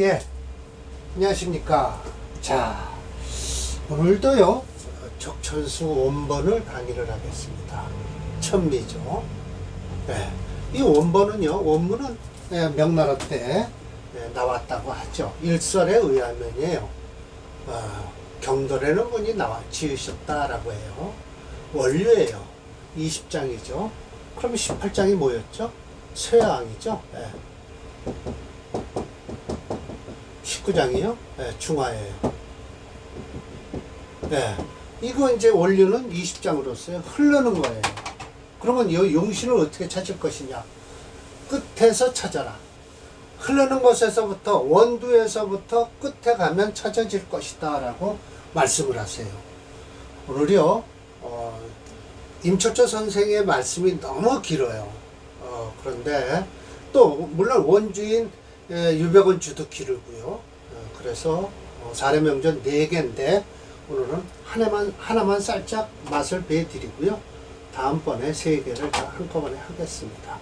예, 안녕하십니까. 자, 오늘도요, 적천수 원본을 강의를 하겠습니다. 천미죠. 예, 이 원본은요, 원문은 명나라 때 나왔다고 하죠. 일설에 의하면이에요. 경돌에는 분이 지으셨다라고 해요. 원류예요. 20장이죠. 그럼 18장이 뭐였죠? 쇠왕이죠. 예. 19장이요? 네, 중화예요. 네, 이거 이제 원료는 20장으로서 흐르는 거예요. 그러면 이 용신을 어떻게 찾을 것이냐? 끝에서 찾아라. 흐르는 곳에서부터, 원두에서부터 끝에 가면 찾아질 것이다 라고 말씀을 하세요. 오늘요, 임철조 선생의 말씀이 너무 길어요. 그런데 또 물론 원주인 유백원 주도 기르고요. 그래서 사례명전 4개인데 오늘은 하나만 살짝 맛을 배드리고요. 다음번에 3개를 다 한꺼번에 하겠습니다.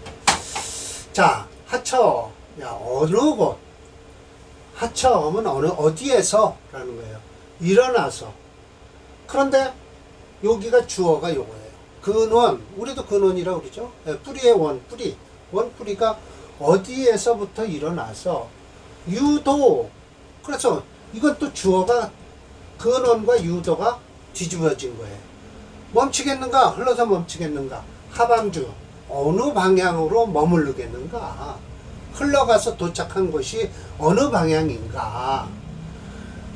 자, 하처. 야, 어느 곳? 하처하면 어디에서? 라는 거예요. 일어나서. 그런데 여기가 주어가 요거예요. 근원. 우리도 근원이라고 그러죠. 뿌리의 원, 뿌리. 원뿌리가 어디에서부터 일어나서 유도. 그래서 이건 또 주어가 근원과 유도가 뒤집어진 거예요. 멈추겠는가? 흘러서 멈추겠는가? 하방주. 어느 방향으로 머무르겠는가? 흘러가서 도착한 곳이 어느 방향인가?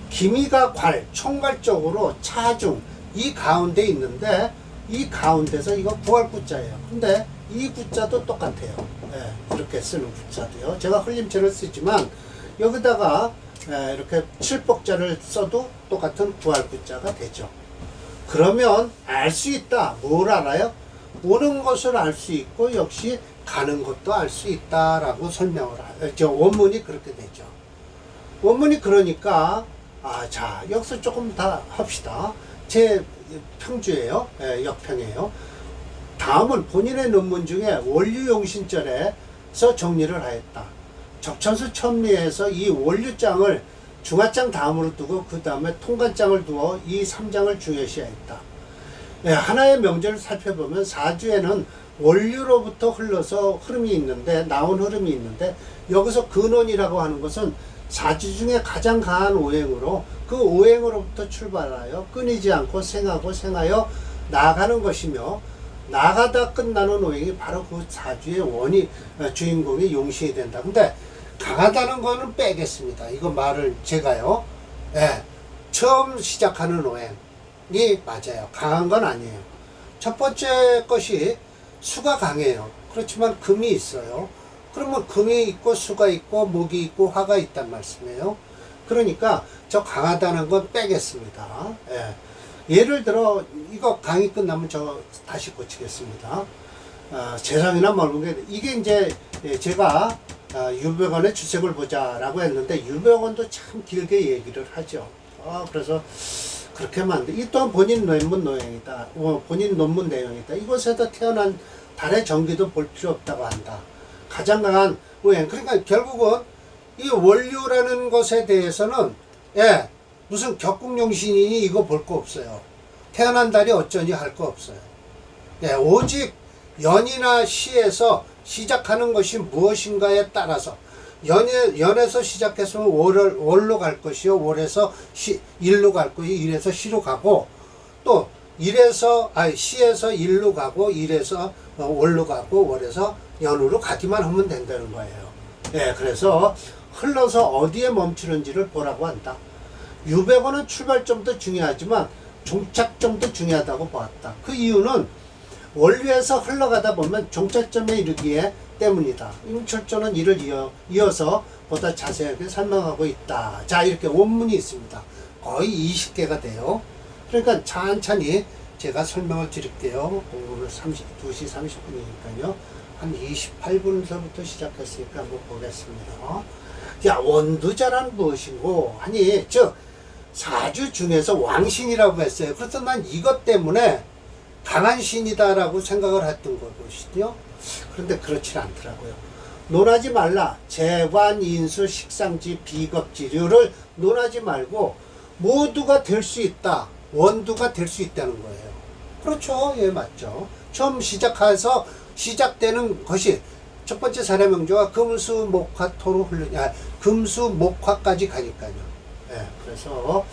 기미가 총괄 쪽으로 차중. 이 가운데 있는데 이 가운데서 이거 구할 구자예요. 근데 이 구자도 똑같아요. 이렇게 쓰는 구자도요. 제가 흘림체를 쓰지만 여기다가 이렇게 칠복자를 써도 똑같은 구할 구자가 되죠. 그러면 알 수 있다. 뭘 알아요? 오는 것을 알 수 있고 역시 가는 것도 알 수 있다라고 설명을 하죠. 원문이 그렇게 되죠. 원문이 그러니까 자, 여기서 조금 다 합시다. 제 평주예요. 역평이에요. 다음은 본인의 논문 중에 원류용신절에서 정리를 하였다. 적천수 천미에서 이 원류장을 중화장 다음으로 두고 그 다음에 통간장을 두어 이 3장을 중요시하였다. 하나의 명절을 살펴보면 사주에는 원류로부터 흘러서 흐름이 있는데 나온 흐름이 있는데 여기서 근원이라고 하는 것은 사주 중에 가장 강한 오행으로 그 오행으로부터 출발하여 끊이지 않고 생하여 나아가는 것이며 나가다 끝나는 오행이 바로 그 사주의 주인공이 용신이 된다. 근데 강하다는 거는 빼겠습니다. 이거 말을 제가요. 처음 시작하는 오행이 맞아요. 강한 건 아니에요. 첫 번째 것이 수가 강해요. 그렇지만 금이 있어요. 그러면 금이 있고 수가 있고 목이 있고 화가 있단 말씀이에요. 그러니까 저 강하다는 건 빼겠습니다. 예를 들어 이거 강의 끝나면 저 다시 고치겠습니다. 재상이나 멀은 게 이게 이제 제가 유백원의 주색을 보자 라고 했는데 유백원도 참 길게 얘기를 하죠. 그래서 그렇게 만들 이 또한 본인 논문 내용이다. 본인 논문 내용이다. 이곳에서 태어난 달의 전기도 볼 필요 없다고 한다. 가장 강한 오행. 그러니까 결국은 이 원류라는 것에 대해서는 무슨 격국용신이니 이거 볼 거 없어요. 태어난 달이 어쩌니 할 거 없어요. 오직 연이나 시에서 시작하는 것이 무엇인가에 따라서 연에서 시작해서 월로 갈 것이요, 월에서 일로 갈 것이요, 일에서 시로 가고 또 시에서 일로 가고 일에서 월로 가고 월에서 연으로 가기만 하면 된다는 거예요. 그래서 흘러서 어디에 멈추는지를 보라고 한다. 유백원은 출발점도 중요하지만 종착점도 중요하다고 보았다. 그 이유는 원류에서 흘러가다 보면 종착점에 이르기에 때문이다. 임철조는 이를 이어서 보다 자세하게 설명하고 있다. 자, 이렇게 원문이 있습니다. 거의 20개가 돼요. 그러니까 천천히 제가 설명을 드릴게요. 오늘 2시 30분이니까요. 한 28분서부터 시작했으니까 한번 보겠습니다. 자, 원두자란 무엇이고 하니, 즉 사주 중에서 왕신이라고 했어요. 그래서 난 이것 때문에 강한 신이다라고 생각을 했던 것이죠. 그런데 그렇지 않더라고요. 논하지 말라. 재관, 인수, 식상지, 비겁지류를 논하지 말고 모두가 될 수 있다. 원두가 될 수 있다는 거예요. 그렇죠. 예, 맞죠. 처음 시작되는 것이 첫 번째 사례명조가 금수목화토로 금수목화까지 가니까요. 예, 그래서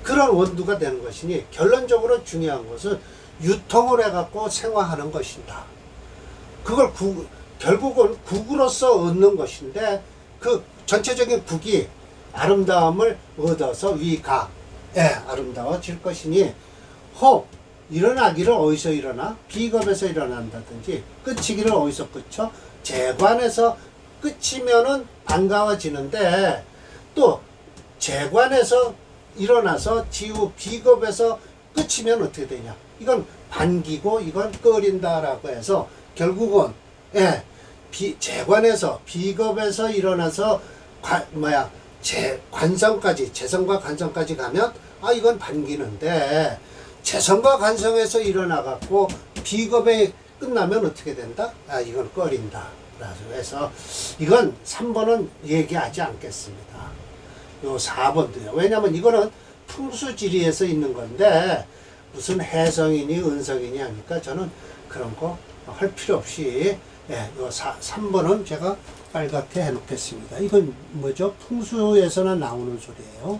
그런 원두가 되는 것이니 결론적으로 중요한 것은 유통을 해갖고 생화하는 것이다. 그걸 결국은 국으로서 얻는 것인데 그 전체적인 국이 아름다움을 얻어서 위가에 아름다워질 것이니 혹 일어나기를 어디서 일어나? 비겁에서 일어난다든지 끝이기를 어디서 끝쳐? 재관에서 끝이면은 반가워지는데 또 재관에서 일어나서 지우 비겁에서 끝이면 어떻게 되냐? 이건 반기고 이건 끓인다라고 해서 결국은 재관에서 비겁에서 일어나서 관성까지 재성과 관성까지 가면 이건 반기는데 재성과 관성에서 일어나 갖고 비겁에 끝나면 어떻게 된다? 이건 끓인다. 그래서 이건 3번은 얘기하지 않겠습니다. 요 4번도요. 왜냐면 이거는 풍수지리에서 있는 건데 무슨 해성이니 은성이니 하니까 저는 그런 거 할 필요 없이 요 3번은 제가 빨갛게 해놓겠습니다. 이건 뭐죠? 풍수에서나 나오는 소리예요.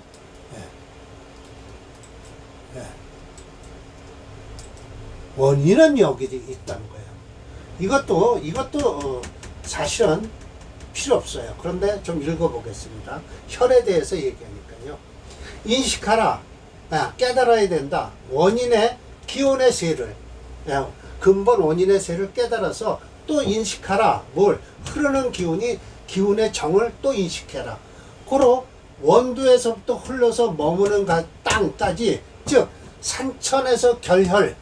원인은 여기 있다는 거예요. 이것도 사실은 필요 없어요. 그런데 좀 읽어보겠습니다. 혈에 대해서 얘기하니까요. 인식하라. 깨달아야 된다. 원인의 기운의 세를, 근본 원인의 세를 깨달아서 또 인식하라. 뭘? 흐르는 기운의 정을 또 인식해라. 고로 원두에서부터 흘러서 머무는 땅까지, 즉 산천에서 결혈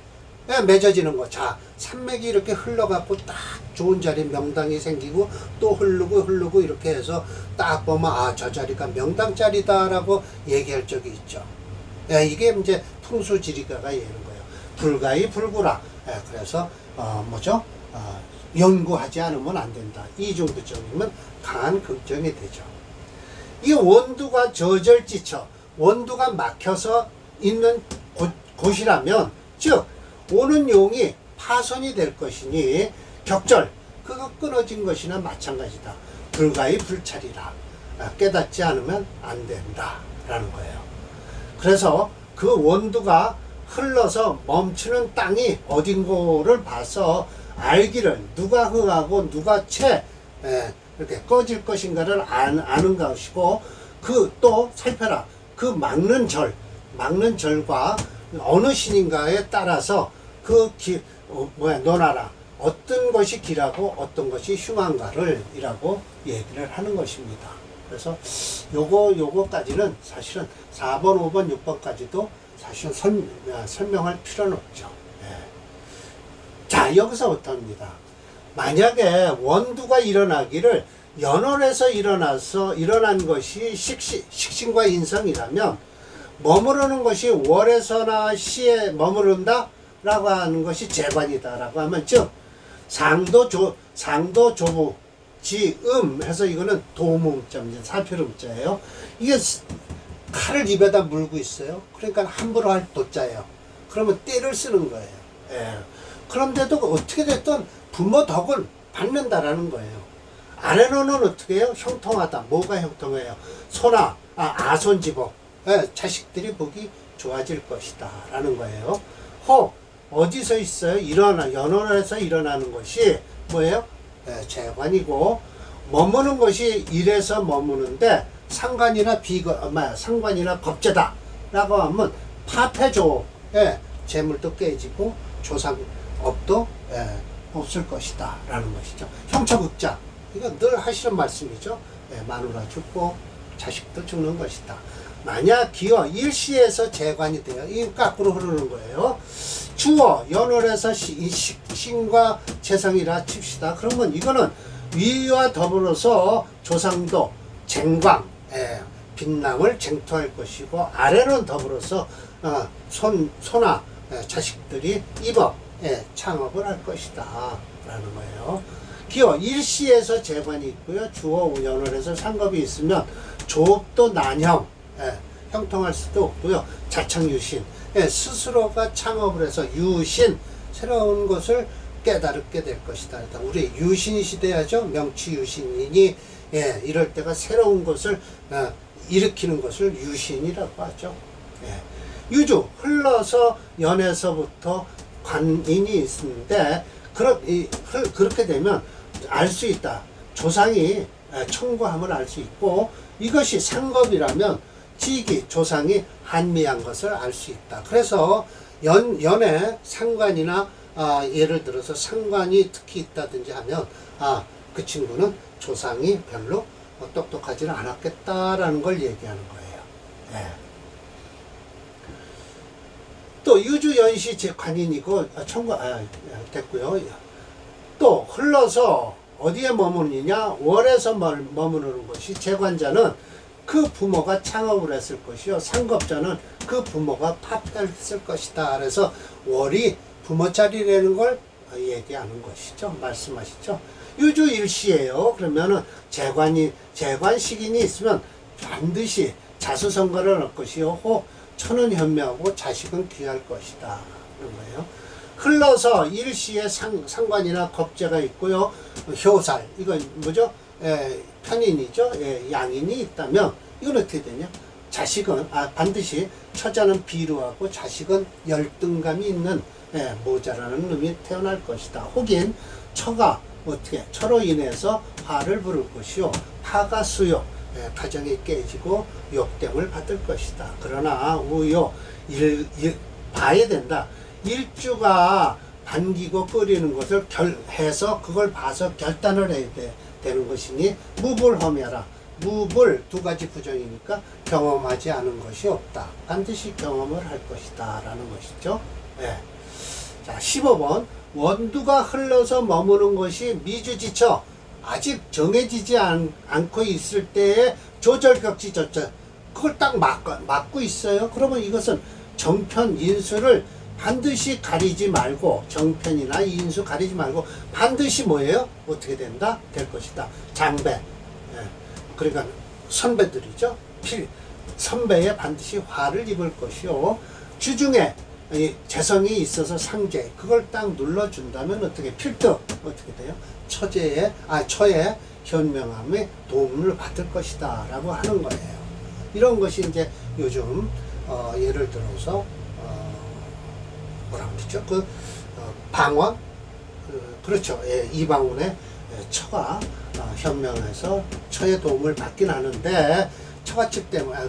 맺어지는 거. 자, 산맥이 이렇게 흘러갖고 딱 좋은 자리 명당이 생기고 또 흐르고 이렇게 해서 딱 보면 저 자리가 명당 자리다라고 얘기할 적이 있죠. 이게 이제 풍수지리가가 얘기하는 거예요. 불가이 불구라. 그래서 뭐죠? 연구하지 않으면 안 된다. 이 정도쯤이면 강한 걱정이 되죠. 이 원두가 저절지쳐 원두가 막혀서 있는 곳이라면 즉 오는 용이 파손이 될 것이니 격절 그거 끊어진 것이나 마찬가지다. 불가의 불찰이라. 깨닫지 않으면 안 된다 라는 거예요. 그래서 그 원두가 흘러서 멈추는 땅이 어딘고를 봐서 알기를 누가 흥하고 누가 이렇게 꺼질 것인가를 아는 것이고 그 또 살펴라. 그 막는 절과 어느 신인가에 따라서 논하라. 어떤 것이 기라고 어떤 것이 흉한가를 이라고 얘기를 하는 것입니다. 그래서 요거까지는 사실은 4번, 5번, 6번까지도 사실은 설명할 필요는 없죠. 자, 여기서부터입니다. 만약에 원두가 일어나기를 연월에서 일어난 것이 식신과 인성이라면 머무르는 것이 월에서나 시에 머무른다 라고 하는 것이 재관이다 라고 하면 즉 상도 조부 지음 해서 이거는 도무음자 살필음자예요. 이게 칼을 입에다 물고 있어요. 그러니까 함부로 할 도자예요. 그러면 때를 쓰는 거예요. 그런데도 어떻게 됐든 부모 덕을 받는다라는 거예요. 아래로는 어떻게 해요? 형통하다. 뭐가 형통해요? 아손지복. 자식들이 보기 좋아질 것이다 라는 거예요. 혹 어디서 있어요? 연월에서 일어나는 것이 뭐예요? 재관이고 머무는 것이 일에서 머무는데 상관이나 상관이나 겁재다 라고 하면 파패조 재물도 깨지고 조상업도 없을 것이다 라는 것이죠. 형처극자 이거 늘 하시는 말씀이죠. 마누라 죽고 자식도 죽는 것이다. 만약 기어 일시에서 재관이 돼요. 이 거꾸로 흐르는 거예요. 주어 연월에서 신과 재성이라 칩시다. 그러면 이거는 위와 더불어서 조상도 쟁광 빛남을 쟁투할 것이고 아래는 더불어서 소나 자식들이 입업 창업을 할 것이다 라는 거예요. 기호 일시에서 재관이 있고요. 주어 연월에서 상겁이 있으면 조업도 난형, 예, 형통할 수도 없고요. 자창유신, 예, 스스로가 창업을 해서 유신, 새로운 것을 깨달게 될 것이다. 우리 유신 시대야죠. 명치유신이니, 예, 이럴 때가 새로운 것을 일으키는 것을 유신이라고 하죠. 예. 유주, 흘러서 연에서부터 관인이 있는데 그렇게 되면 알 수 있다. 조상이 청구함을 알 수 있고, 이것이 상겁이라면 지기, 조상이 한미한 것을 알 수 있다. 그래서 연에 상관이나 예를 들어서 상관이 특히 있다든지 하면 그 친구는 조상이 별로 똑똑하지는 않았겠다라는 걸 얘기하는 거예요. 예. 또 유주연시 관인이고 됐고요. 또 흘러서 어디에 머무느냐, 월에서 머무르는 것이 재관자는 그 부모가 창업을 했을 것이요, 상겁자는 그 부모가 파폐했을 것이다. 그래서 월이 부모 자리라는 걸 얘기하는 것이죠. 말씀하시죠. 유주일시예요. 그러면은 재관식인이 있으면 반드시 자수성가를 할 것이요, 혹 천은 현명하고 자식은 귀할 것이다. 그런 거예요. 흘러서 일시에 상관이나 겁재가 있고요. 효살, 이건 뭐죠? 편인이죠. 양인이 있다면 이건 어떻게 되냐? 자식은 반드시 처자는 비루하고 자식은 열등감이 있는 모자라는 놈이 태어날 것이다. 혹인 처가 어떻게 처로 인해서 화를 부를 것이요, 화가 수요, 가정이 깨지고 욕됨을 받을 것이다. 그러나 우요 봐야 된다. 일주가 반기고 끓이는 것을 해서 그걸 봐서 결단을 해야 되는 것이니 무불험해라. 무불 두 가지 부정이니까 경험하지 않은 것이 없다. 반드시 경험을 할 것이다 라는 것이죠. 네. 자, 15번 원두가 흘러서 머무는 것이 미주지처 아직 정해지지 않고 있을 때에 조절격지 저절 그걸 딱 막고 있어요. 그러면 이것은 정편 인수를 반드시 가리지 말고, 정편이나 인수 가리지 말고 반드시 뭐예요? 어떻게 된다? 될 것이다. 장배, 그러니까 선배들이죠. 선배에 반드시 화를 입을 것이요, 주중에 재성이 있어서 상제, 그걸 딱 눌러준다면 어떻게 필득 어떻게 돼요? 처에 현명함에 도움을 받을 것이다 라고 하는 거예요. 이런 것이 이제 요즘 예를 들어서 뭐라 그러죠? 방언, 그렇죠. 이방원의 처가 현명해서 처의 도움을 받긴 하는데 처갓집 때문에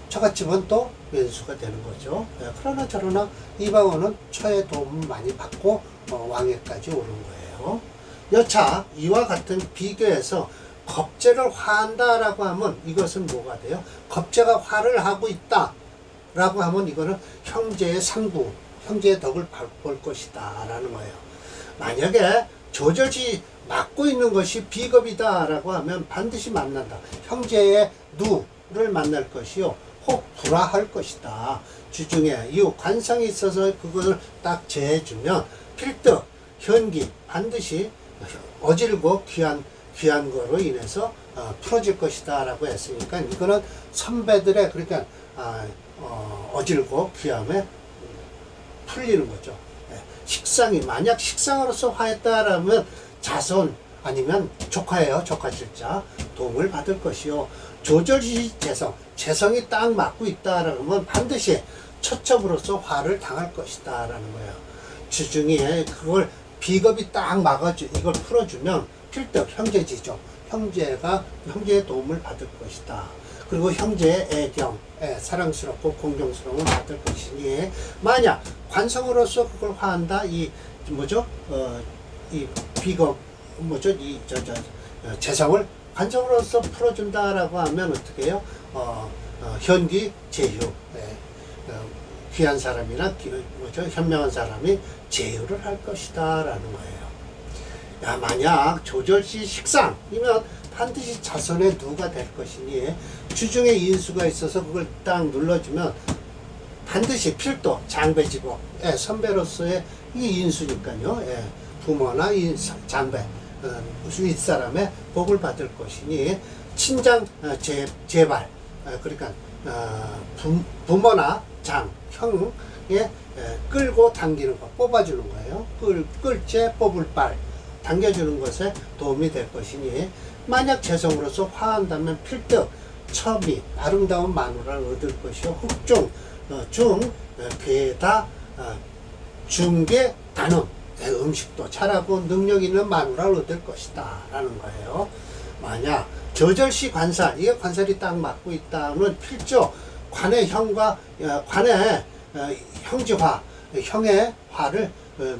처갓집은 또 왼수가 되는 거죠. 그러나 저러나 이방원은 처의 도움을 많이 받고 왕위까지 오른 거예요. 여차 이와 같은 비교해서 겁재를 화한다라고 하면 이것은 뭐가 돼요? 겁재가 화를 하고 있다라고 하면 이거는 형제의 상부, 형제의 덕을 볼 것이다 라는 거예요. 만약에 조절시 맡고 있는 것이 비겁이다 라고 하면 반드시 만난다. 형제의 누를 만날 것이요, 혹 불화할 것이다. 주중에 이 관상이 있어서 그것을 딱 제해주면 필득, 현기 반드시 어질고 귀한 거로 인해서 풀어질 것이다 라고 했으니까 이거는 선배들의 그러니까 어질고 귀함에 풀리는 거죠. 식상이 만약 식상으로서 화했다라면 자손 아니면 조카예요. 조카실자 도움을 받을 것이요, 조절시 재성이 딱 맞고 있다라면 반드시 처첩으로서 화를 당할 것이다 라는 거예요. 주중에 그걸 비겁이 딱 이걸 풀어주면 필득 형제지죠. 형제의 도움을 받을 것이다. 그리고 형제의 애경, 사랑스럽고 공경스러움을 받을 것이니, 만약 관성으로서 그걸 화한다, 이 비겁, 재성을 관성으로서 풀어준다라고 하면 어떻게 해요? 현기, 제휴, 귀한 사람이나 현명한 사람이 제휴를 할 것이다 라는 거예요. 만약 조절시 식상이면 반드시 자손의 누가 될 것이니, 주중에 인수가 있어서 그걸 딱 눌러주면 반드시 필도, 장배지고, 선배로서의 이 인수니까요. 부모나 장배, 윗사람의 복을 받을 것이니 친장 재발 그러니까 부모나 장, 형에 끌고 당기는 것, 뽑아주는 거예요. 끌제 뽑을 빨 당겨주는 것에 도움이 될 것이니 만약 재성으로서 화한다면 필득 첨이 아름다운 마누라를 얻을 것이요 흑중 중 괴다 중계 단음 음식도 잘하고 능력 있는 마누라를 얻을 것이다 라는 거예요. 만약 저절시 관살, 이게 관살이 딱 맞고 있다면 필조 관의 형과 관의 형지화, 형의 화를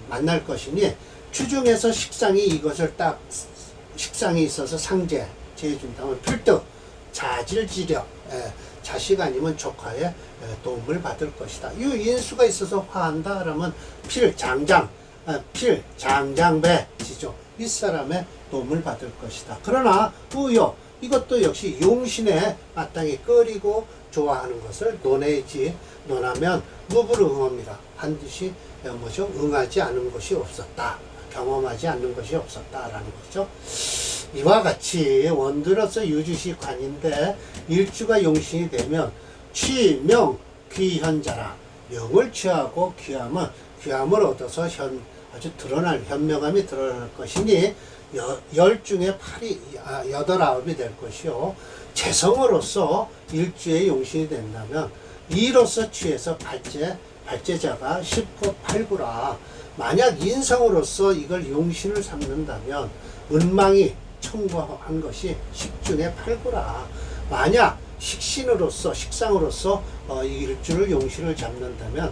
만날 것이니 주중에서 식상이 이것을 딱 식상이 있어서 상제 제해준다면 필득 자질지력 자식 아니면 조카의 도움을 받을 것이다. 이 인수가 있어서 화한다 그러면 필장장배 지죠. 윗사람의 도움을 받을 것이다. 그러나 우요 이것도 역시 용신에 마땅히 끓이고 좋아하는 것을 논하면 무불응합니다. 반드시 뭐죠? 응하지 않은 것이 없었다. 경험하지 않는 것이 없었다라는 거죠. 이와 같이 원두로서 유주시 관인데 일주가 용신이 되면 취, 명, 귀현자라 명을 취하고 귀함을 얻어서 아주 드러날 현명함이 드러날 것이니 열 중에 8이 9이 될 것이요 재성으로서 일주의 용신이 된다면 이로서 취해서 발제자가 10호 8구라. 만약 인성으로서 이걸 용신을 삼는다면 은망이 청구한 것이 10중에 8구라. 만약 식상으로서 이 일주를 용신을 잡는다면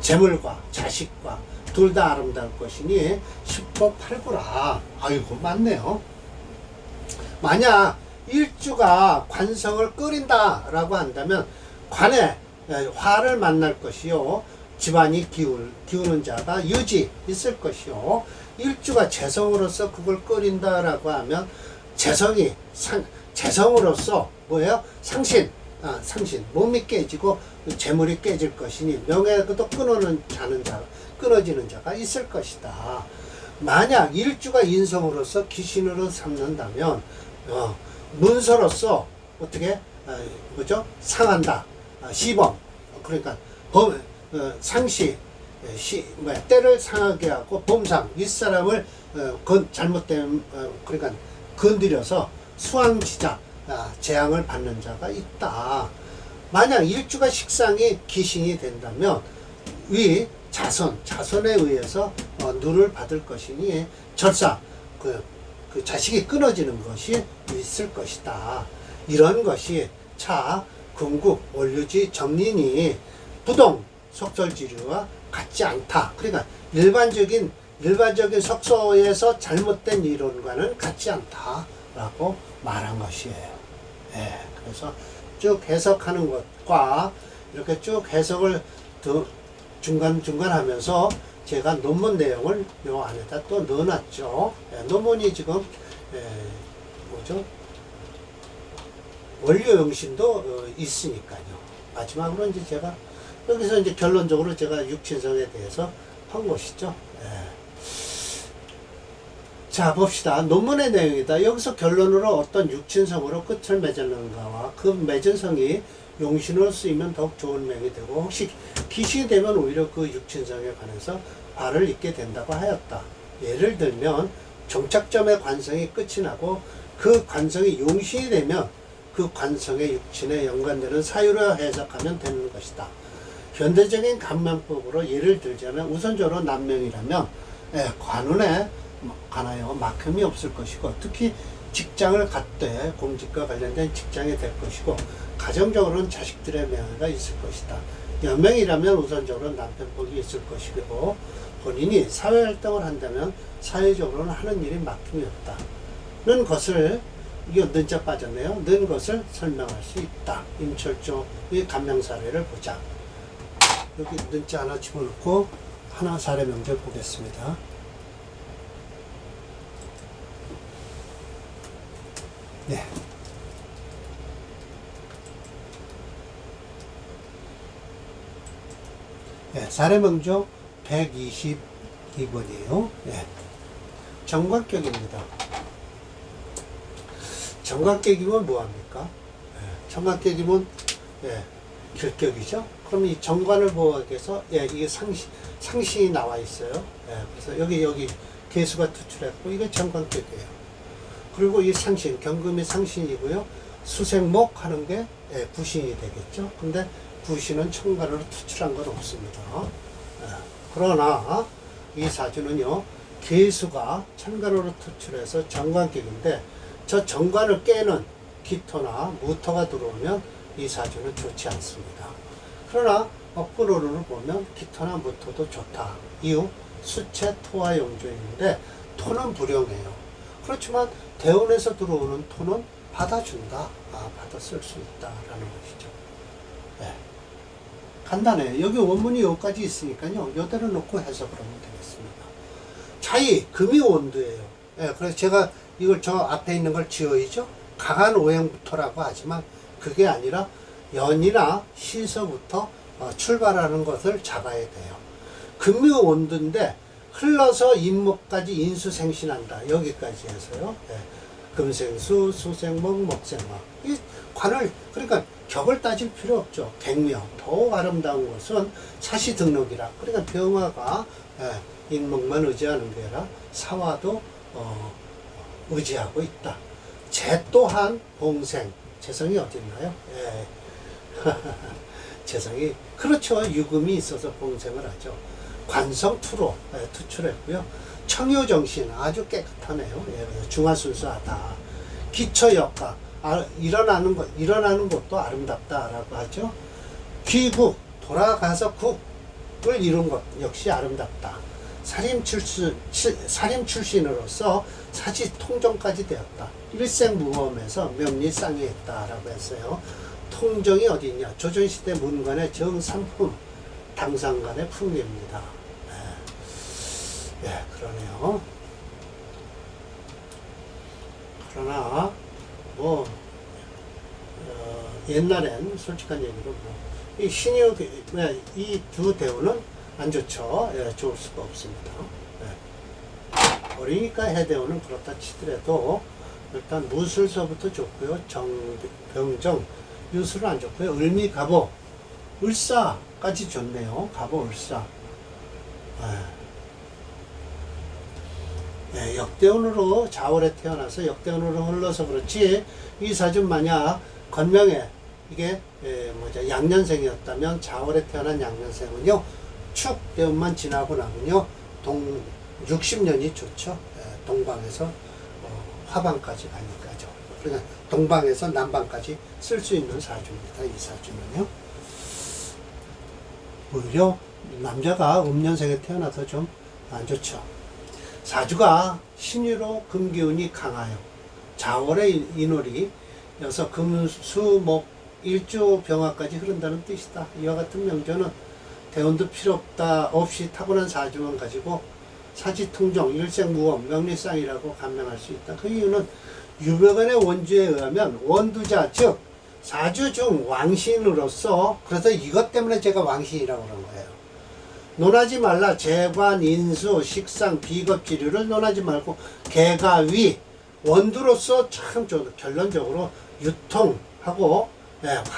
재물과 자식과 둘 다 아름다울 것이니 10호 8구라. 아이고 맞네요. 만약 일주가 관성을 끓인다 라고 한다면 관에 화를 만날 것이요 집안이 기우는 자가 유지 있을 것이요 일주가 재성으로서 그걸 끓인다 라고 하면 재성으로서 뭐예요? 상신 몸이 깨지고 재물이 깨질 것이니 명예도 끊어지는 자가 있을 것이다. 만약 일주가 인성으로서 기신으로 삼는다면 문서로서 어떻게 뭐죠? 상한다. 시범 그러니까 상시 때를 상하게 하고 범상 윗사람을 잘못된 그러니까 건드려서 수왕지자 재앙을 받는 자가 있다. 만약 일주가 식상이 기신이 된다면 위 자손에 의해서 누를 받을 것이니 절사 그 자식이 끊어지는 것이 있을 것이다. 이런 것이 궁국 원류지 정린이 부동 속설지류와 같지 않다. 그러니까 일반적인 석서에서 잘못된 이론과는 같지 않다라고 말한 것이에요. 그래서 쭉 해석하는 것과 이렇게 쭉 해석을 중간중간 하면서 제가 논문 내용을 요 안에다 또 넣어놨죠. 논문이 지금 뭐죠? 원료용신도 있으니까요. 마지막으로 이제 제가 여기서 이제 결론적으로 제가 육친성에 대해서 한 것이죠. 자 봅시다. 논문의 내용이다. 여기서 결론으로 어떤 육친성으로 끝을 맺었는가와 그 맺은 성이 용신으로 쓰이면 더욱 좋은 명이 되고 혹시 기신이 되면 오히려 그 육친성에 관해서 발을 잇게 된다고 하였다. 예를 들면 종착점의 관성이 끝이 나고 그 관성이 용신이 되면 그 관성의 육친에 연관되는 사유로 해석하면 되는 것이다. 현대적인 감명법으로 예를 들자면 우선적으로 남명이라면 관운에 관하여 막힘이 없을 것이고 특히 직장을 갖되 공직과 관련된 직장이 될 것이고 가정적으로는 자식들의 명예가 있을 것이다. 여명이라면 우선적으로 남편복이 있을 것이고 본인이 사회활동을 한다면 사회적으로는 하는 일이 막힘이 없다는 것을 이거 는자 빠졌네요. 는 것을 설명할 수 있다. 임철조의 감명 사례를 보자. 여기 는자 하나 집어넣고 하나 사례 명절 보겠습니다. 네. 사례명조 122번이에요. 네. 정관격입니다. 정관격이면 뭐합니까? 예, 정관격이면 예, 결격이죠. 그럼 이 정관을 보호하기 위해서 예, 이게 상신이 나와 있어요. 예, 그래서 여기 개수가 투출했고 이게 정관격이에요. 그리고 이 상신, 경금이 상신이고요. 수생목 하는 게 예, 부신이 되겠죠. 근데 부신은 천간으로 투출한 건 없습니다. 예, 그러나 이 사주는요, 개수가 천간으로 투출해서 정관격인데 저 정관을 깨는 기토나 무토가 들어오면 이 사주는 좋지 않습니다. 그러나 업구로를 보면 기토나 무토도 좋다. 이유 수체 토와 용조인데 토는 불용해요. 그렇지만 대운에서 들어오는 토는 받아준다. 받아 쓸 수 있다라는 것이죠. 네. 간단해요. 여기 원문이 여기까지 있으니까요. 이대로 놓고 해석을 하면 되겠습니다. 자이, 금이 원두예요. 네, 그래서 제가 이걸 저 앞에 있는 걸 지어이죠. 강한 오행부터라고 하지만 그게 아니라 연이나 시서부터 출발하는 것을 잡아야 돼요. 금이 원두인데 흘러서 인목까지 인수생신한다. 여기까지 해서요. 네. 금생수, 수생목, 목생목. 이 관을, 그러니까 격을 따질 필요 없죠. 백명. 더욱 아름다운 것은 사시등록이라. 그러니까 병화가 예, 인목만 의지하는 게 아니라 사화도 의지하고 있다. 재 또한 봉생. 재성이 어디 있나요? 예. 재성이, 그렇죠. 유금이 있어서 봉생을 하죠. 관성투로 예, 투출했고요. 청요정신 아주 깨끗하네요. 예, 중화순수하다. 기처역학 일어나는 것도 아름답다라고 하죠. 귀국 돌아가서 국을 이룬 것 역시 아름답다. 살인 출신으로서 사지 통정까지 되었다. 일생무험에서 명리쌍이했다라고 했어요. 통정이 어디 있냐? 조선시대 문관의 정삼품 당상간의 풍류입니다. 예, 그러네요. 그러나 옛날엔 솔직한 얘기로 이 신유 이 두 대우는 안 좋죠. 예, 좋을 수가 없습니다. 예. 어리니까 해대우는 그렇다 치더라도 일단 무술서부터 좋고요. 정병정 유술은 안 좋고요. 을미 갑오 을사까지 좋네요. 갑오 을사. 예, 역대운으로 자월에 태어나서 역대운으로 흘러서 그렇지 이 사주 만약 건명에 이게 양년생이었다면 자월에 태어난 양년생은요 축대운만 지나고 나면요 60년이 좋죠. 예, 동방에서 화방까지 가니까죠. 그러니까 동방에서 남방까지 쓸 수 있는 사주입니다. 이 사주는요. 오히려 남자가 음년생에 태어나서 좀 안 좋죠. 사주가 신유로 금기운이 강하여 자월의 인월이 여서 금수목 일주 병화까지 흐른다는 뜻이다. 이와 같은 명조는 대운도 필요 없이 타고난 사주만 가지고 사지통정, 일생무험, 명리쌍이라고 감명할 수 있다. 그 이유는 유명한의 원주에 의하면 원두자 즉 사주 중 왕신으로서 그래서 이것 때문에 제가 왕신이라고 그런 거예요. 논하지 말라. 재관, 인수, 식상, 비겁지류를 논하지 말고 개가 위 원두로서 참 결론적으로 유통하고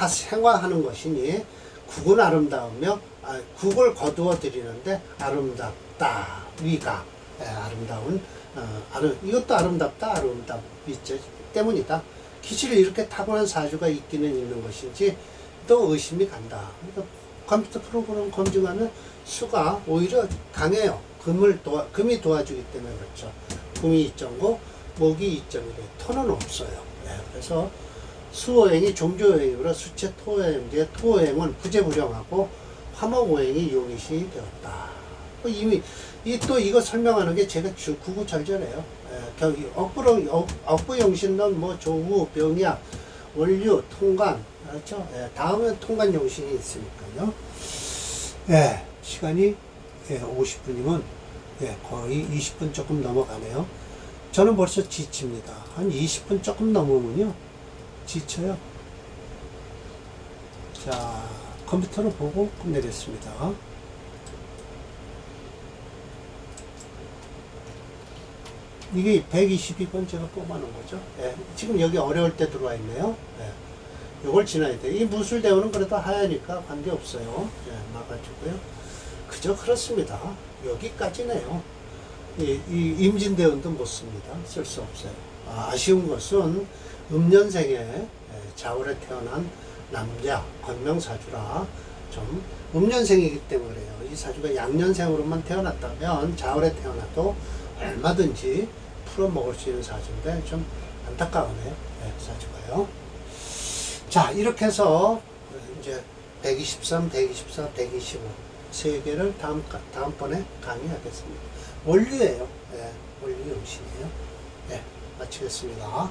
생활하는 것이니 국은 아름다우며 국을 거두어 드리는데 아름답다. 위가 아름다운 이것도 아름답다. 아름답기 때문이다. 기질이 이렇게 타고난 사주가 있기는 있는 것인지 또 의심이 간다. 그러니까 컴퓨터 프로그램 검증하면 수가 오히려 강해요. 금이 도와주기 때문에 그렇죠. 금이 2.9, 목이 2.1에 토는 없어요. 그래서 수오행이 종조오행이므로 수체 토오행제 토오행은 부재불량하고 화목오행이 용의시 되었다. 이미 또 이거 설명하는 게 제가 구구절절해요. 억부용신론 뭐 조후, 병약, 원류, 통관 그렇죠. 다음은 통관 용신이 있으니까요. 시간이 50분이면 거의 20분 조금 넘어가네요. 저는 벌써 지칩니다. 한 20분 조금 넘으면요 지쳐요. 자, 컴퓨터로 보고 끝내겠습니다. 이게 122번 제가 뽑아놓은 거죠. 예, 지금 여기 어려울 때 들어와 있네요. 예, 요걸 지나야 돼. 이 무술대원은 그래도 하얘니까 관계없어요. 예, 막아주고요. 그저 그렇습니다. 여기까지네요. 이 임진대원도 못 씁니다. 쓸 수 없어요. 아쉬운 것은 음년생에 자월에 태어난 남자 건명사주라 좀 음년생이기 때문에 그래요. 이 사주가 양년생으로만 태어났다면 자월에 태어나도 얼마든지 풀어먹을 수 있는 사주인데 좀 안타까우네요. 네, 사주가요. 자, 이렇게 해서 이제 123, 124, 125 세 개를 다음번에 강의하겠습니다. 원류예요. 네, 원류 용신이에요. 네, 마치겠습니다.